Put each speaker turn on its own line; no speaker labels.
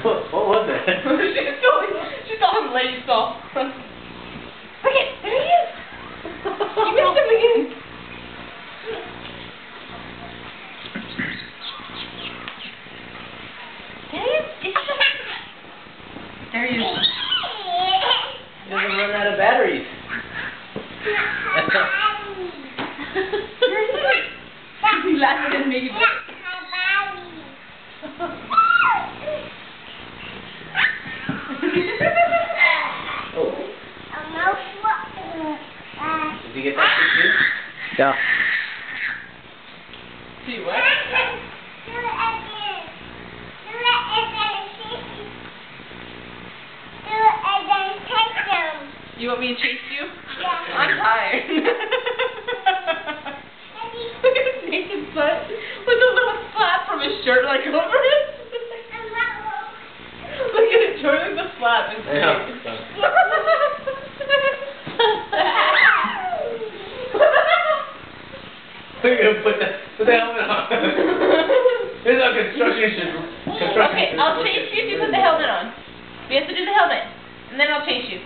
What was it?
She saw him laced off. Look it, there he is. You missed him again. There he is.
He doesn't run out of batteries.
He laughed at me.
Oh. Did you get that too?
Yeah.
See what? You want me to chase you?
Yeah.
I'm tired. Look at his naked butt with a little flap from his shirt like over it. Look at it, Jordan, the flap is
Yeah. We're gonna put the helmet on. This is our construction.
Okay, I'll chase you if you put the helmet on. We have to do the helmet, and then I'll chase you.